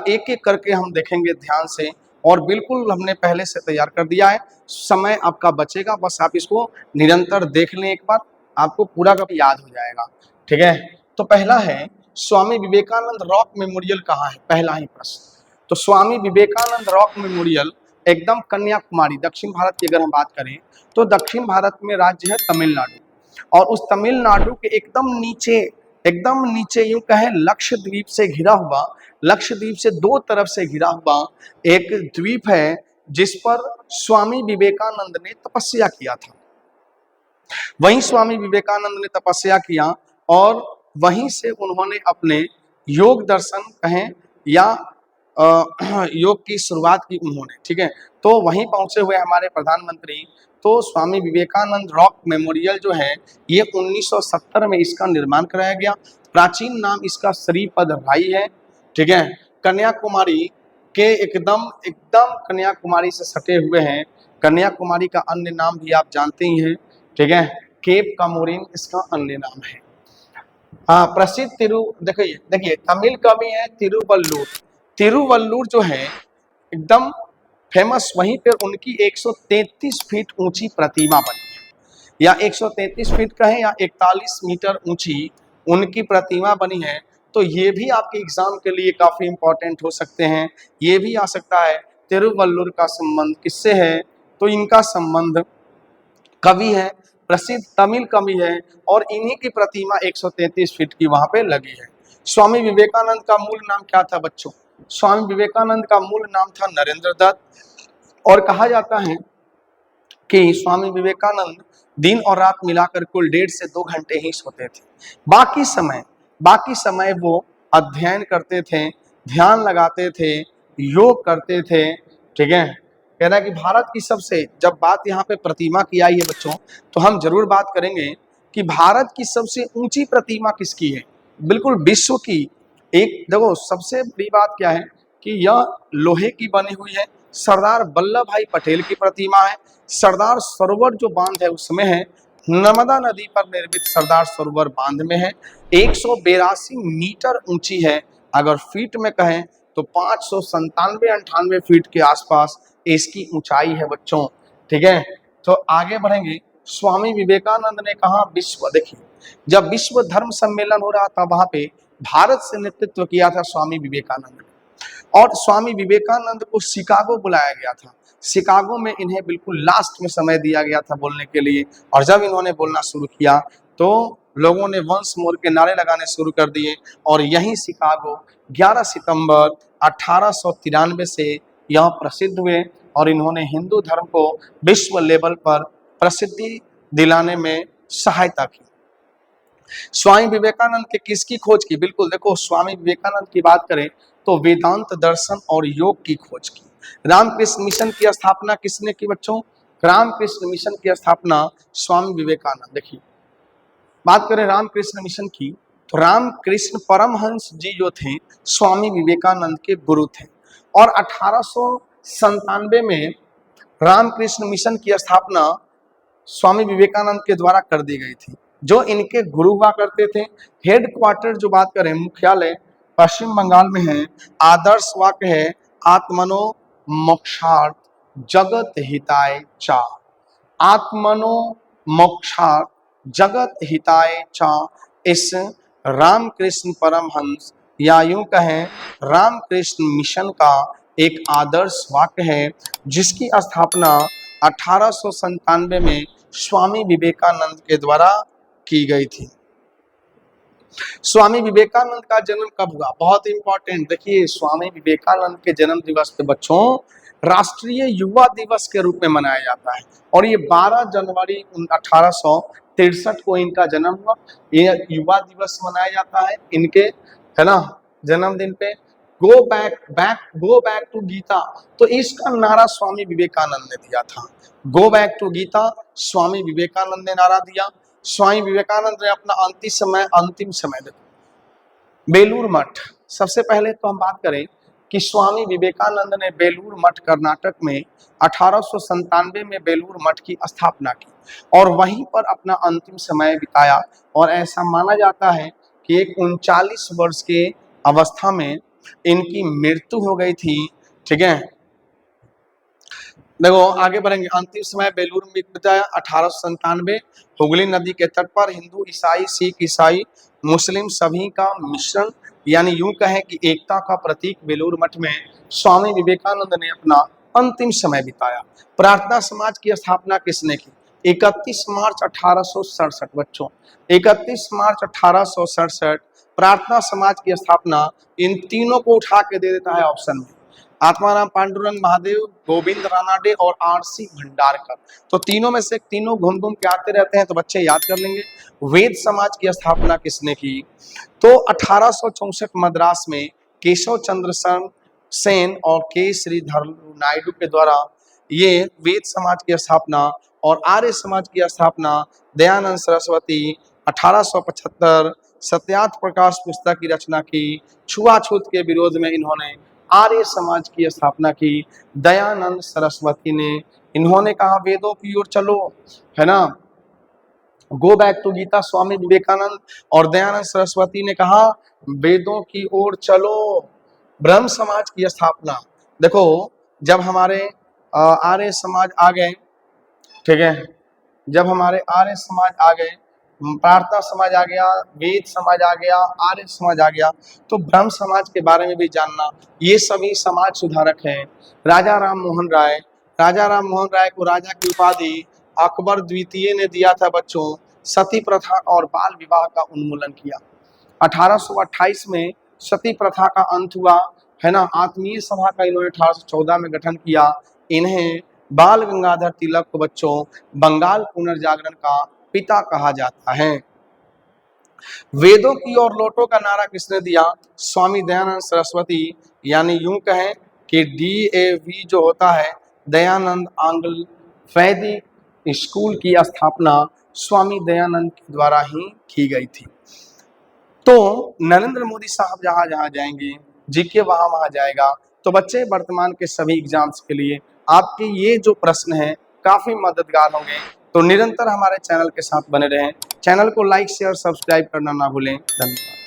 एक एक करके हम देखेंगे ध्यान से, और बिल्कुल हमने पहले से तैयार कर दिया है। समय आपका बचेगा, बस आप इसको निरंतर देख लें एक बार, आपको पूरा का याद हो जाएगा। ठीक है, तो पहला है स्वामी विवेकानंद रॉक मेमोरियल कहाँ है, पहला ही प्रश्न। तो स्वामी विवेकानंद रॉक मेमोरियल एकदम कन्याकुमारी, दक्षिण भारत की अगर हम बात करें तो दक्षिण भारत में राज्य है तमिलनाडु, और उस तमिलनाडु के एकदम नीचे यूं कहे लक्षद्वीप से घिरा हुआ, लक्षद्वीप से दो तरफ से घिरा हुआ एक द्वीप है जिस पर स्वामी विवेकानंद ने तपस्या किया था। वहीं स्वामी विवेकानंद ने तपस्या किया और वहीं से उन्होंने अपने योग दर्शन कहें या योग की शुरुआत की उन्होंने। ठीक है, तो वहीं पहुंचे हुए हमारे प्रधानमंत्री। तो स्वामी विवेकानंद रॉक मेमोरियल जो है ये 1970 में इसका निर्माण कराया गया। प्राचीन नाम इसका श्रीपद राई है। ठीक है, कन्याकुमारी के एकदम एकदम कन्याकुमारी से सटे हुए हैं। कन्याकुमारी का अन्य नाम भी आप जानते ही हैं। ठीक है, केप कामोरिन इसका अन्य नाम है। हाँ, प्रसिद्ध देखिए तमिल कवि है तिरुवल्लुर। तिरुवल्लुर जो है एकदम फेमस, वहीं पर उनकी 133 फीट ऊंची प्रतिमा बनी है, या 133 फीट कहें या 41 मीटर ऊंची उनकी प्रतिमा बनी है। तो ये भी आपके एग्जाम के लिए काफी इंपॉर्टेंट हो सकते हैं। ये भी आ सकता है तिरुवल्लुर का संबंध किससे है, तो इनका संबंध कवि है, प्रसिद्ध तमिल कवि है, और इन्हीं की प्रतिमा 133 फीट की वहां पे लगी है। स्वामी विवेकानंद का मूल नाम क्या था बच्चों? स्वामी विवेकानंद का मूल नाम था नरेंद्र दत्त, और कहा जाता है कि स्वामी विवेकानंद दिन और रात मिलाकर कुल 1.5 से 2 घंटे ही सोते थे। बाकी समय वो अध्ययन करते थे, ध्यान लगाते थे, योग करते थे। ठीक है, कह रहा है कि भारत की सबसे, जब बात यहाँ पे प्रतिमा की आई है बच्चों, तो हम जरूर बात करेंगे कि भारत की सबसे ऊंची प्रतिमा किसकी है। बिल्कुल विश्व की एक, देखो सबसे बड़ी बात क्या है कि यह लोहे की बनी हुई है। सरदार वल्लभ भाई पटेल की प्रतिमा है। सरदार सरोवर जो बांध है उसमें है, नर्मदा नदी पर निर्मित सरदार सरोवर बांध में है। 182 मीटर ऊंची है, अगर फीट में कहें तो 597-98 फीट के आसपास इसकी ऊंचाई है बच्चों। ठीक है, तो आगे बढ़ेंगे। स्वामी विवेकानंद ने कहा देखिए जब विश्व धर्म सम्मेलन हो रहा था वहां पे भारत से नेतृत्व किया था स्वामी विवेकानंद ने, और स्वामी विवेकानंद को शिकागो बुलाया गया था। शिकागो में इन्हें बिल्कुल लास्ट में समय दिया गया था बोलने के लिए, और जब इन्होंने बोलना शुरू किया तो लोगों ने वंस मोर के नारे लगाने शुरू कर दिए, और यही शिकागो 11 सितंबर 1893 से यह प्रसिद्ध हुए, और इन्होंने हिंदू धर्म को विश्व लेवल पर प्रसिद्धि दिलाने में सहायता की। स्वामी विवेकानंद के किसकी खोज की? बिल्कुल देखो, स्वामी विवेकानंद की बात करें तो वेदांत दर्शन और योग की खोज की। रामकृष्ण मिशन की स्थापना किसने की बच्चों? रामकृष्ण मिशन की स्थापना स्वामी विवेकानंद। देखिए बात करें रामकृष्ण मिशन की, तो रामकृष्ण परमहंस जी जो थे स्वामी विवेकानंद के गुरु थे, और 1897 में रामकृष्ण मिशन की स्थापना स्वामी विवेकानंद के द्वारा कर दी गई थी, जो इनके गुरु हुआ करते थे। हेड क्वार्टर जो बात करें, मुख्यालय पश्चिम बंगाल में है। आदर्श वाक्य है आत्मनो मोक्षार्थ जगत हिताय चा। आत्मनो मोक्षार्थ जगत हिताय चा, इस रामकृष्ण परमहंस या यूं कहें रामकृष्ण मिशन का एक आदर्श वाक्य है, जिसकी स्थापना 1897 में स्वामी विवेकानंद के द्वारा की गई थी। स्वामी विवेकानंद का जन्म कब हुआ? बहुत इंपॉर्टेंट, देखिए स्वामी विवेकानंद के जन्म दिवस पे बच्चों राष्ट्रीय युवा दिवस के रूप में मनाया जाता है, और ये 12 जनवरी 1863 को इनका जन्म हुआ। ये युवा दिवस मनाया जाता है इनके, है ना, जन्मदिन पे। गो बैक टू गीता, तो इसका नारा स्वामी विवेकानंद ने दिया था। Go back to Gita Swami Vivekananda ने नारा दिया। स्वामी विवेकानंद ने अपना अंतिम समय देखो बेलूर मठ। सबसे पहले तो हम बात करें कि स्वामी विवेकानंद ने बेलूर मठ कर्नाटक में 1897 में बेलूर मठ की स्थापना की, और वहीं पर अपना अंतिम समय बिताया। और ऐसा माना जाता है कि एक 39 वर्ष के अवस्था में इनकी मृत्यु हो गई थी। ठीक है, देखो आगे बढ़ेंगे। अंतिम समय बेलूर में बिताया 1897। हुगली नदी के तट पर हिंदू, ईसाई, सिख, ईसाई, मुस्लिम सभी का मिश्रण, यानी यूं कहें कि एकता का प्रतीक बेलूर मठ में स्वामी विवेकानंद ने अपना अंतिम समय बिताया। प्रार्थना समाज की स्थापना किसने की? 31 मार्च 1867 बच्चों, 31 मार्च 1867 प्रार्थना समाज की स्थापना। इन तीनों को उठा के दे देता है ऑप्शन में, आत्माराम पांडुरंग महादेव, गोविंद रानाडे और आरसी भंडारकर। तो तीनों में से तीनों घूम घूम के आते रहते हैं, तो बच्चे याद कर लेंगे। वेद समाज की स्थापना किसने की? तो 1864 मद्रास में केशव चंद्र सेन और के श्रीधर नायडू के द्वारा ये वेद समाज की स्थापना। और आर्य समाज की स्थापना दयानंद सरस्वती 1875 सत्यार्थ प्रकाश पुस्तक की रचना की। छुआछूत के विरोध में इन्होंने आर्य समाज की स्थापना की दयानंद सरस्वती ने। इन्होंने कहा वेदों की ओर चलो, है ना, go back to Gita. Swami Vivekananda और दयानंद सरस्वती ने कहा वेदों की ओर चलो। ब्रह्म समाज की स्थापना, देखो जब हमारे आर्य समाज आ गए, ठीक है, जब हमारे आर्य समाज आ गए, प्रार्थना समाज आ गया, वेद समाज आ गया, आर्य समाज आ गया, तो ब्रह्म समाज के बारे में भी जानना। ये सभी समाज सुधारक हैं। राजा राम मोहन राय, राजा राम मोहन राय को राजा की उपाधि अकबर द्वितीय ने दिया था बच्चों। सती प्रथा और बाल विवाह का उन्मूलन किया। 1828 में सती प्रथा का अंत हुआ, है ना। आत्मीय सभा का इन्होंने 1814 में गठन किया। इन्हें बाल गंगाधर तिलक को बच्चों बंगाल पुनर्जागरण का पिता कहा जाता है। वेदों की ओर लौटो का नारा किसने दिया? स्वामी दयानंद सरस्वती, यानी यूं कहें कि DAV जो होता है दयानंद आंग्ल वैदिक स्कूल की स्थापना स्वामी दयानंद के द्वारा ही की गई थी। तो नरेंद्र मोदी साहब जहां जहां जाएंगे, जीके वहां वहां जाएगा। तो बच्चे वर्तमान के सभी एग्जाम्स के लिए आपके ये जो प्रश्न है काफी मददगार होंगे। तो निरंतर हमारे चैनल के साथ बने रहें। चैनल को लाइक शेयर सब्सक्राइब करना ना भूलें। धन्यवाद।